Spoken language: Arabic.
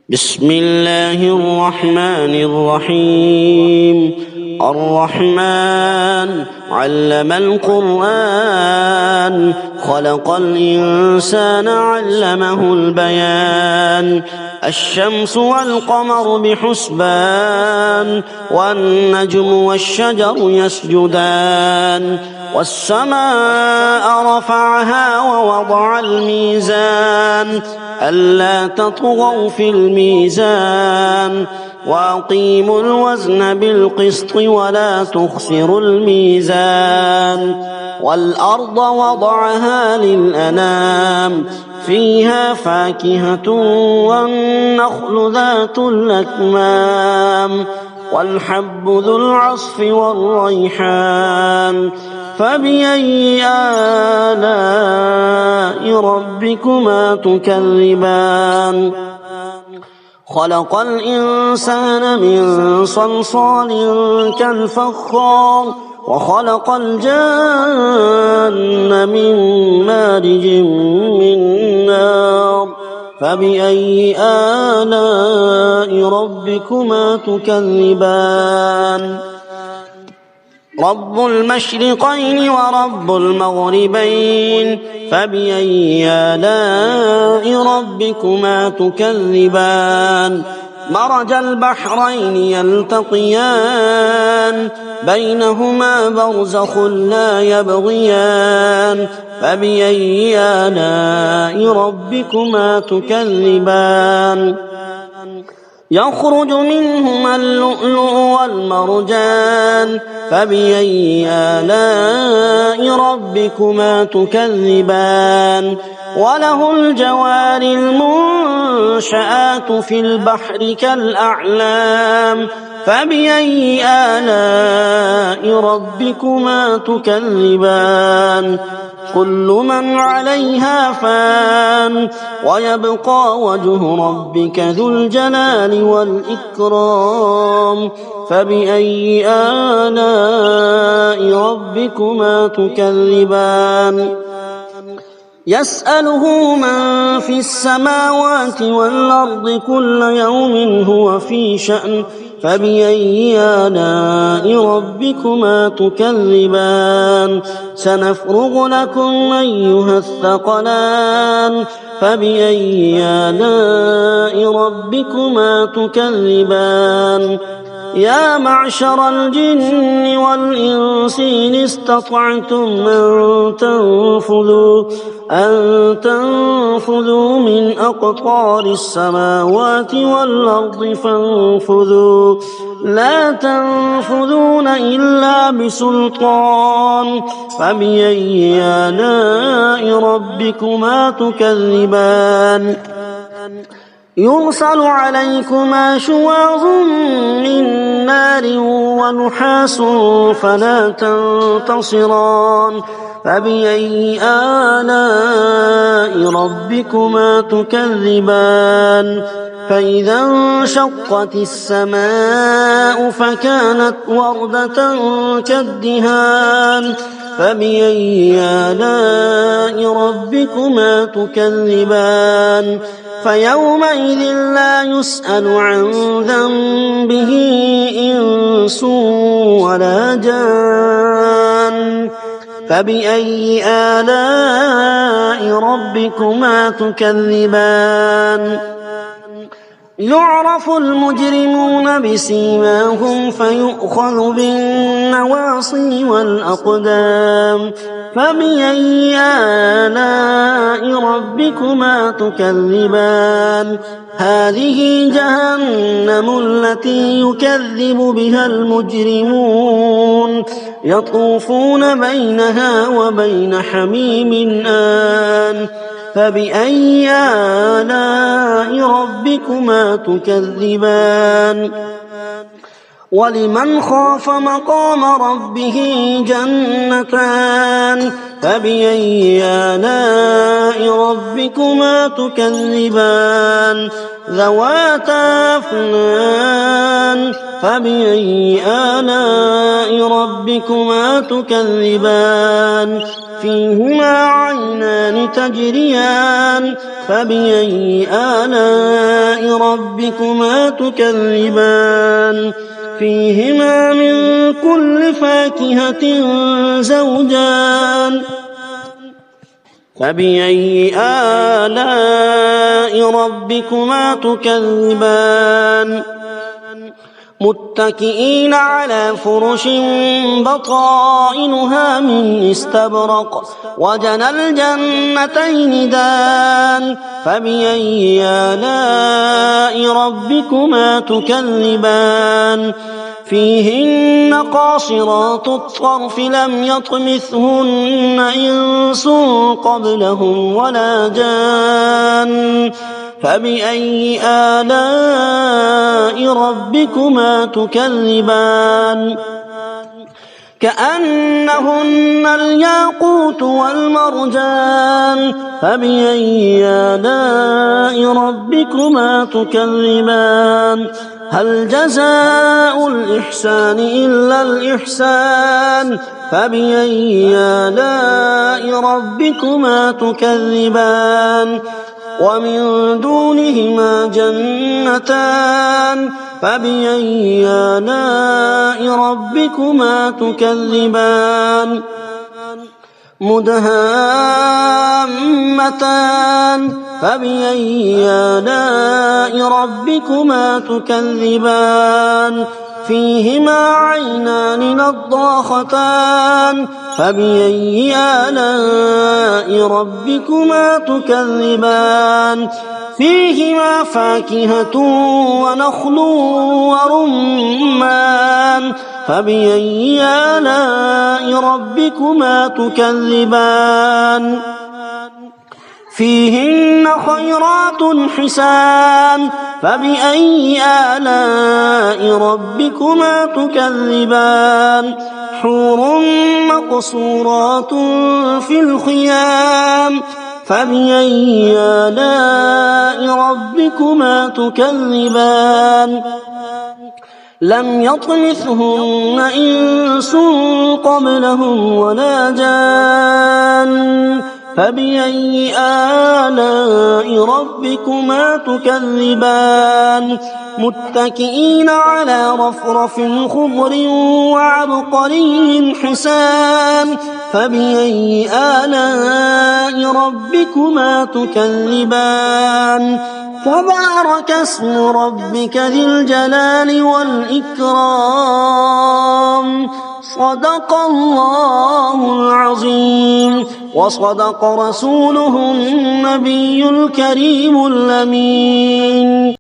بسم الله الرحمن الرحيم. الرحمن علم القرآن، خلق الإنسان علمه البيان. الشمس والقمر بحسبان، والنجم والشجر يسجدان. والسماء رفعها ووضع الميزان، ألا تطغوا في الميزان، وأقيموا الوزن بالقسط ولا تخسروا الميزان. والأرض وضعها للأنام، فيها فاكهة والنخل ذات الأكمام، والحب ذو العصف والريحان. فبأي آلاء ربكما تكذبان؟ خلق الإنسان من صلصال كالفخار، وخلق الجن من مارج من نار. فبأي آلاء ربكما تكذبان؟ رب المشرقين ورب المغربين، فبأي آلاء ربكما تكذبان؟ مرج البحرين يلتقيان، بينهما برزخ لا يبغيان. فبأي آلاء ربكما تكذبان؟ يخرج منهما اللؤلؤ والمرجان. فبأي آلاء ربكما تكذبان؟ وله الجوار المنشآت في البحر كالأعلام. فبأي آلاء ربكما تكذبان؟ كل من عليها فان، ويبقى وجه ربك ذو الجلال والإكرام. فبأي آلاء ربكما تكذبان؟ يسأله من في السماوات والأرض كل يوم هو في شأن. فبأي آلاء ربكما تكذبان؟ سنفرغ لكم أيها الثقلان. فبأي آلاء ربكما تكذبان؟ يا معشر الجن والإنس إن استطعتم أن تنفذوا من أقطار السماوات والأرض فانفذوا، لا تنفذون إلا بسلطان. فبأي آلاء ربكما تكذبان؟ يرسل عليكما شواظ من نار ونحاس فلا تنتصران. فبأي آلاء ربكما تكذبان؟ فإذا انشقت السماء فكانت وردة كالدهان. فبأي آلاء ربكما تكذبان؟ فيومئذ لا يسأل عن ذنبه إنس ولا جان. فبأي آلاء ربكما تكذبان؟ يعرف المجرمون بسيماهم فيؤخذ بالنواصي والأقدام. فبأي آلاء ربكما تكذبان؟ هذه جهنم التي يكذب بها المجرمون، يطوفون بينها وبين حميم آن. فبأي آلاء ربكما تكذبان؟ ولمن خاف مقام ربه جنتان. فبأي آلاء ربكما تكذبان؟ ذواتا أفنان. فبأي آلاء ربكما تكذبان؟ فيهما عينان تجريان. فبأي آلاء ربكما تكذبان فيهما من كل فاكهة زوجان فبأي آلاء ربكما تكذبان متكئين على فرش بطائنها من استبرق وجنى الجنتين دان فبأي آلاء ربكما تكذبان فيهن قاصرات الطرف لم يطمثهن إنس قبلهم ولا جان فبأي آلاء ربكما تكذبان كأنهن الياقوت والمرجان فبأي آلاء ربكما تكذبان هل جزاء الإحسان إلا الإحسان فبأي آلاء ربكما تكذبان ومن دونهما جنتان فبأي آلاء ربكما تكذبان مدهامتان فبأي آلاء ربكما تكذبان فيهما عينان نضاختان فبأي آلاء ربكما تكذبان فيهما فاكهة ونخل ورمان فبأي آلاء ربكما تكذبان فيهن خيرات حسان فبأي آلاء ربكما تكذبان حور مقصورات في الخيام فبأي آلاء ربكما تكذبان لم يطمثهن إنس قبلهم ولا جان فبأي آلاء ربكما تكذبان متكئين على رفرف خضر وعبقري حسان فبأي آلاء ربكما تكذبان تبارك اسم ربك ذي الجلال والإكرام صدق الله العظيم وصدق رسوله النبي الكريم الأمين.